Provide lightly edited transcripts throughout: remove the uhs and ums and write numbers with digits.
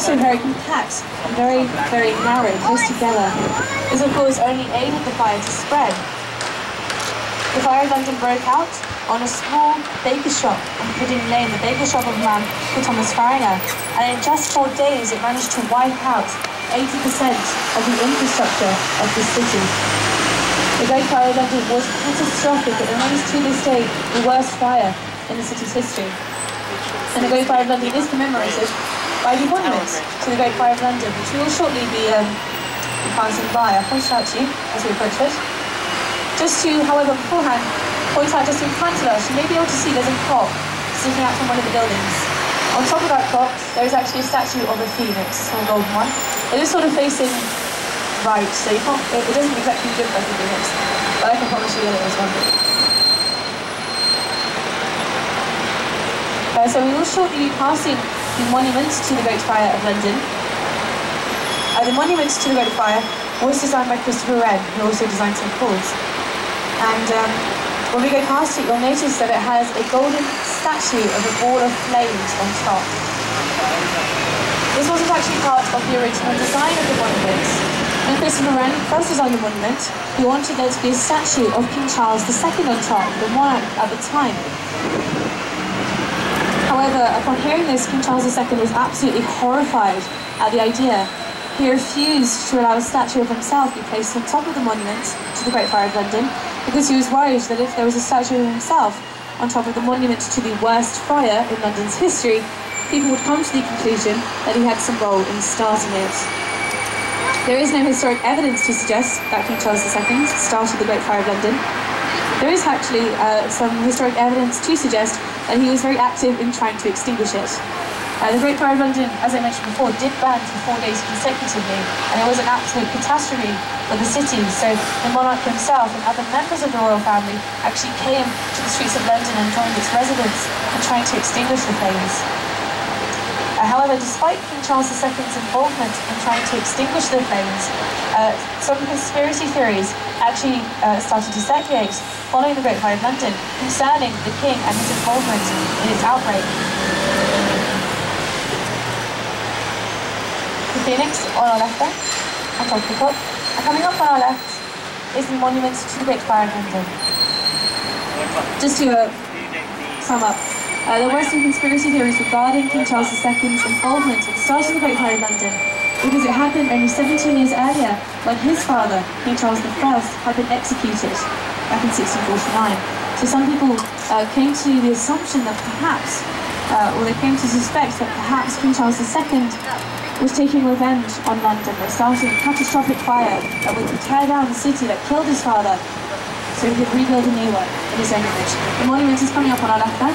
also very compact and very, very narrow, close together. This, of course, only aided the fire to spread. The fire of London broke out on a small baker's shop on Pudding Lane, the baker's shop of a man called Thomas Farringer, and in just 4 days it managed to wipe out 80% of the infrastructure of the city. The Great Fire of London was catastrophic. It remains to this day the worst fire in the city's history. And the Great Fire of London is commemorated by the monuments to the Great Fire of London, which we will shortly be passing by. I'll point it out to you as we approach it. Just to, however, beforehand, point out just in front of us, you may be able to see there's a clock sticking out from one of the buildings. On top of that clock, there is actually a statue of a phoenix, a small golden one. It is sort of facing right, so you can't, it doesn't exactly look like a phoenix, but I can promise you that it is one. So we will shortly be passing the monument to the Great Fire of London. The monument to the Great Fire was designed by Christopher Wren, who also designed St. Paul's. And when we go past it, you'll notice that it has a golden statue of a ball of flames on top. This wasn't actually part of the original design of the monument. When Christopher Wren first designed the monument, he wanted there to be a statue of King Charles II on top, the monarch at the time. However, upon hearing this, King Charles II was absolutely horrified at the idea. He refused to allow a statue of himself be placed on top of the monument to the Great Fire of London, because he was worried that if there was a statue of himself on top of the monument to the worst fire in London's history, people would come to the conclusion that he had some role in starting it. There is no historic evidence to suggest that King Charles II started the Great Fire of London. There is actually some historic evidence to suggest that he was very active in trying to extinguish it. The Great Fire of London, as I mentioned before, did burn for 4 days consecutively, and it was an absolute catastrophe for the city. So the monarch himself and other members of the royal family actually came to the streets of London and joined its residents in trying to extinguish the flames. However, despite King Charles II's involvement in trying to extinguish the flames, some conspiracy theories actually started to circulate following the Great Fire of London concerning the king and his involvement in its outbreak. The phoenix on our left there, on top of the clock, and coming up on our left is the monument to the Great Fire of London. Just to sum up, there were some conspiracy theories regarding King Charles II's involvement in starting the Great Fire of London, because it happened only 17 years earlier when his father, King Charles I, had been executed back in 1649. So some people came to the assumption that perhaps, or they came to suspect that perhaps King Charles II was taking revenge on London by starting a catastrophic fire that would tear down the city that killed his father, so he could rebuild a new one in his own image. The monument is coming up on our left there.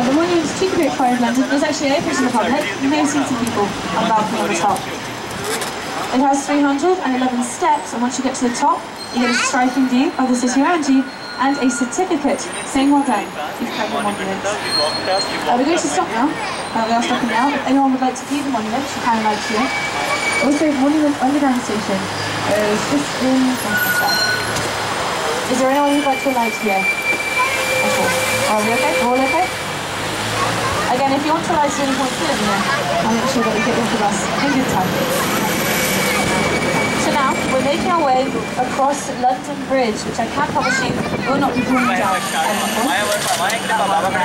The monument to the Great Fire of London is actually open to the public. You may see some people on the balcony on the top. It has 311 steps, and once you get to the top, you get a striking view of the city around you and a certificate saying well done, you've carried the monument. We're going to stop now. We are stopping now. If anyone would like to view the monument, you can right here. Also, Monument Underground Station is just in Manchester. Is there anyone who'd like to alight here? Are we okay? All okay? Again, if you want to alight at any point here, I'll make sure that we get off the bus in good time. So now, we're making our way across London Bridge, which I can promise you will not be falling down anymore.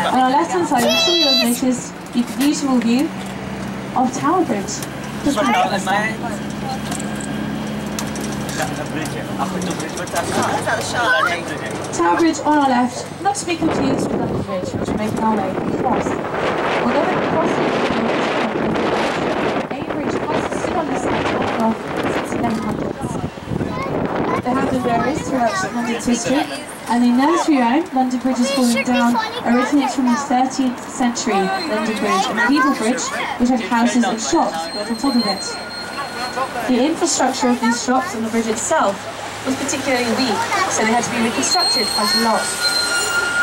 On our left-hand side, I'm sure you'll have noticed the beautiful view of Tower Bridge. Tower Bridge on our left, not to be confused with London Bridge, which we're making our way across. Although we're crossing a bridge has stood on this side since the 1100s. There have been various throughout London's history, and the nursery rhyme, London Bridge is falling down, originates from the 13th century London Bridge, a medieval bridge which had houses and shops built on top of it. The infrastructure of these shops and the bridge itself was particularly weak, so they had to be reconstructed quite a lot.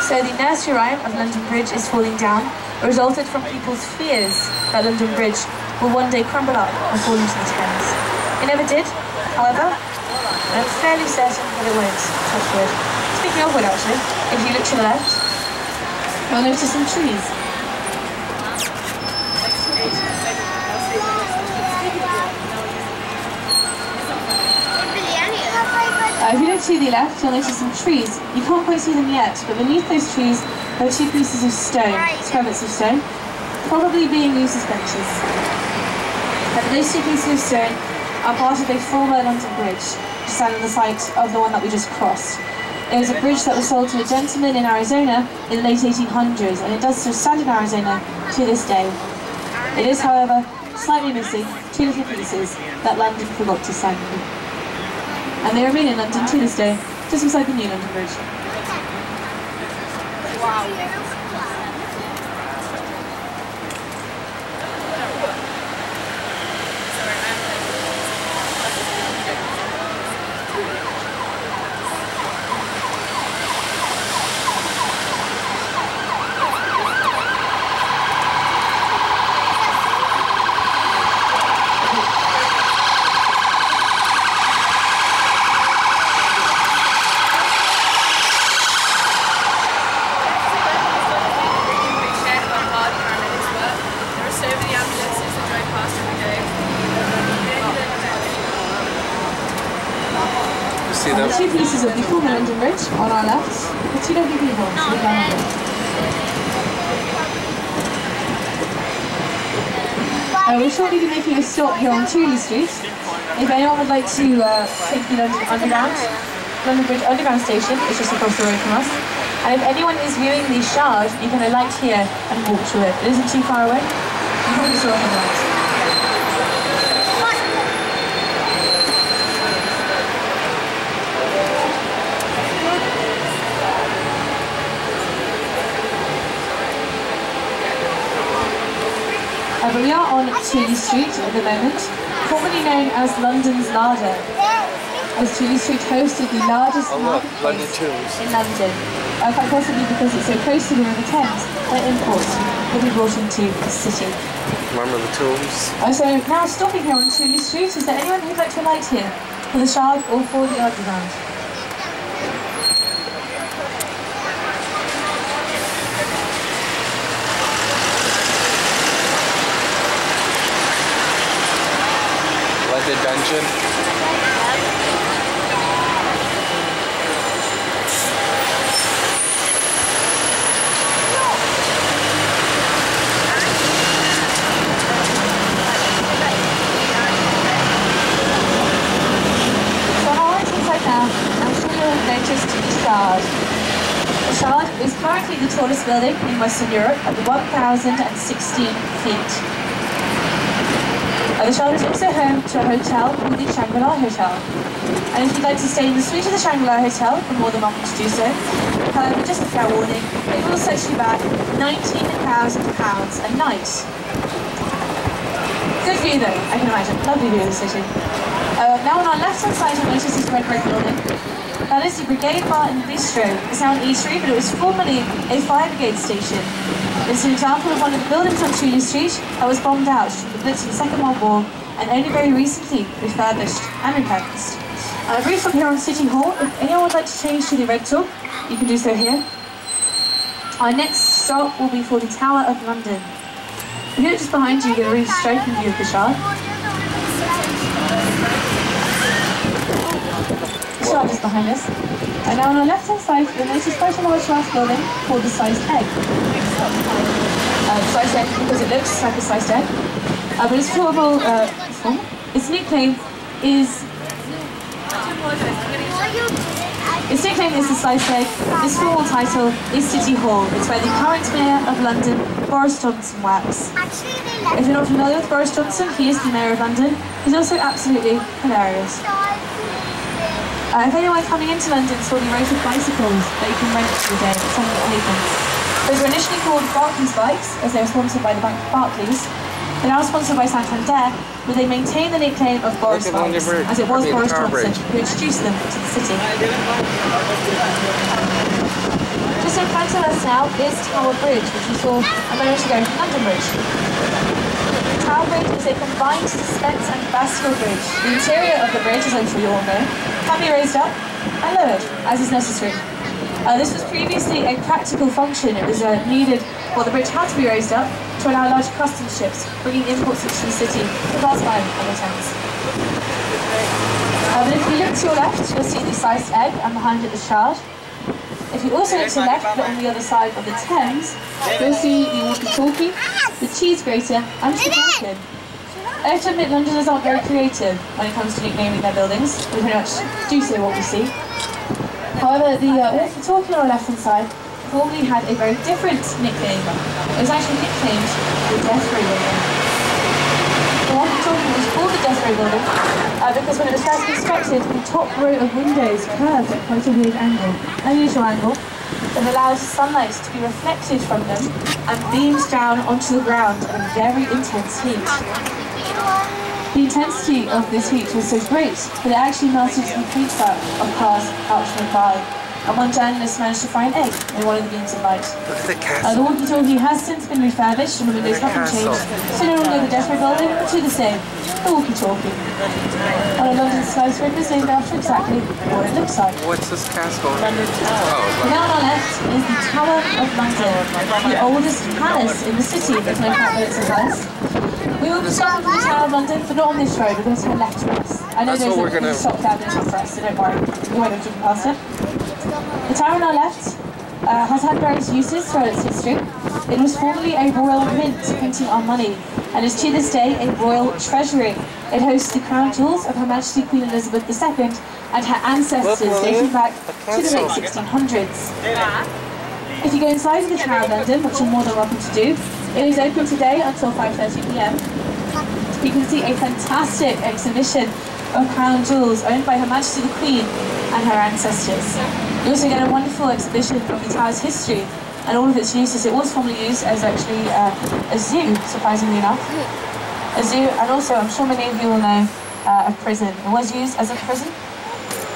So the nursery rhyme of London Bridge is falling down resulted from people's fears that London Bridge will one day crumble up and fall into the Thames. It never did, however, and I'm fairly certain that it won't, touch wood. Speaking of wood actually, if you look to the left, you'll notice some trees. to the left, you'll notice some trees. You can't quite see them yet, but beneath those trees there are two pieces of stone, square bits of stone, probably being used as benches. And those two pieces of stone are part of a former London bridge, just down on the site of the one that we just crossed. It was a bridge that was sold to a gentleman in Arizona in the late 1800s, and it does still stand in Arizona to this day. It is, however, slightly missing two little pieces that London forgot to send. And they remain in London to this day, just beside the new London Bridge. Wow. And the two pieces of the former London Bridge on our left, the two WP horns to the down. We'll shortly be making a stop here on Tooley Street. If anyone would like to take the London Bridge Underground station, it's just across the road from us. And if anyone is viewing the Shard, you can alight here and walk through it. It isn't too far away. You probably saw it on the right. But we are on Tooley Street at the moment, formerly known as London's Larder, as Tooley Street hosted the largest marketplace in London, quite possibly because it's so close to the River Thames that imports will be brought into the city. Remember the Tombs? So now stopping here on Tooley Street, is there anyone who'd like to alight here for the Shard or for the Underground? Like the dungeon? The Shard is currently the tallest building in Western Europe at 1,016 feet. The Shard is also home to a hotel called the Shangri-La Hotel. And if you'd like to stay in the suite of the Shangri-La Hotel, you're more than welcome to do so. However, just a fair warning, it will set you back £19,000 a night. Good view though, I can imagine. Lovely view of the city. Now on our left-hand side, you'll notice this red brick building. That is the Brigade Bar and Bistro. It's now an eatery, but it was formerly a fire brigade station. It's an example of one of the buildings on Tooley Street that was bombed out during the Blitz of the Second World War and only very recently refurbished and repurposed. A brief up here on City Hall. If anyone would like to change to the Red Tour, you can do so here. Our next stop will be for the Tower of London. If you look just behind you, you get a really striking view of the Shard. Shard is behind us. And now on our left hand side, you'll notice quite a large glass building called the Sliced Egg. Sliced Egg because it looks like a sliced egg. But its formal form, its nickname is the Sliced Egg. Its formal title is City Hall. It's where the current Mayor of London, Boris Johnson, works. If you're not familiar with Boris Johnson, he is the Mayor of London. He's also absolutely hilarious. If anyone coming into London saw the road of bicycles that you can rent for the day at some of the pavements. Those were initially called Barclays bikes, as they were sponsored by the Bank of Barclays. They're now sponsored by Santander, but they maintain the nickname of Boris Bikes, as it was Boris Johnson who introduced them to the city. Just in front of us now is Tower Bridge, which we saw a moment ago from London Bridge. Tower Bridge is a combined suspense and bastille bridge. The interior of the bridge, as I'm sure you all know, can be raised up and lowered, as is necessary. This was previously a practical function. It was needed, well, the bridge had to be raised up to allow large customs ships bringing imports into the city to pass by on the Thames. But if you look to your left, you'll see the sliced egg, and behind it the shard. If you also look to the left, but on the other side of the Thames, you'll see the walkie-talkie, the cheese grater, and the pumpkin. I have to admit, Londoners aren't very creative when it comes to nicknaming their buildings. We pretty much do say what we see. However, the walkie-talkie on the left-hand side formerly had a very different nickname. It was actually nicknamed the Death Ray Building. The walkie-talkie was called the Death Ray Building because when it was first constructed, the top row of windows curved at quite a weird angle, unusual angle, that allows sunlight to be reflected from them and beamed down onto the ground at a very intense heat. The intensity of this heat was so great that it actually melted the paint of cars out by. And one journalist managed to find an egg in one of the beams of light. Look at the castle. The walkie-talkie has since been refurbished and the windows have been changed, so no longer the Death Ray Building, but to the same, the walkie-talkie. One of London's skyscrapers named after exactly what it looks like. What's this castle? London Tower. Oh, Now on our left is the Tower of London, the oldest palace in the city, if no fact that it's a palace. We will be stopping for the Tower of London, but not on this road, we're going to turn left to us. I know there's a stop down this one for us, so don't worry, we won't have driven past it. The tower on our left has had various uses throughout its history. It was formerly a royal mint printing our money, and is to this day a royal treasury. It hosts the crown jewels of Her Majesty Queen Elizabeth II and her ancestors dating back to the late 1600s. If you go inside of the Tower of London, which you're more than welcome to do, it is open today until 5:30 PM. You can see a fantastic exhibition of crown jewels owned by Her Majesty the Queen and her ancestors. You also get a wonderful exhibition of the tower's history and all of its uses. It was formerly used as actually a zoo, surprisingly enough. A zoo, and also I'm sure many of you will know a prison. It was used as a prison.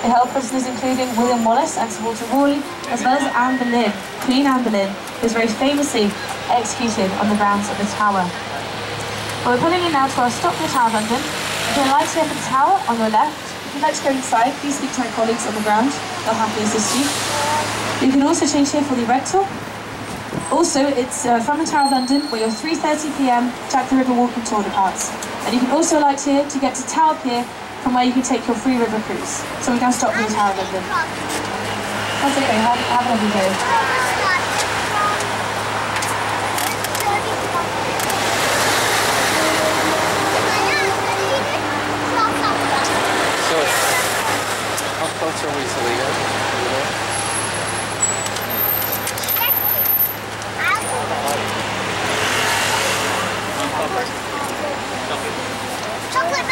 It held prisoners including William Wallace and Sir Walter Raleigh, as well as Anne Boleyn, Queen Anne Boleyn, who was very famously executed on the grounds of the tower. Well, we're pulling in now to our stop in the Tower of London. If you'd like to open the tower on your left, if you'd like to go inside, please speak to my colleagues on the ground. They'll happily assist you. You can also change here for the rental. Also, it's from the Tower of London where your 3:30 PM Jack the River walking tour departs. And you can also light here to get to Tower Pier, from where you can take your free river cruise. So we're going to stop in the Tower of London. That's okay, have a lovely day. How close are we to Leo? Chocolate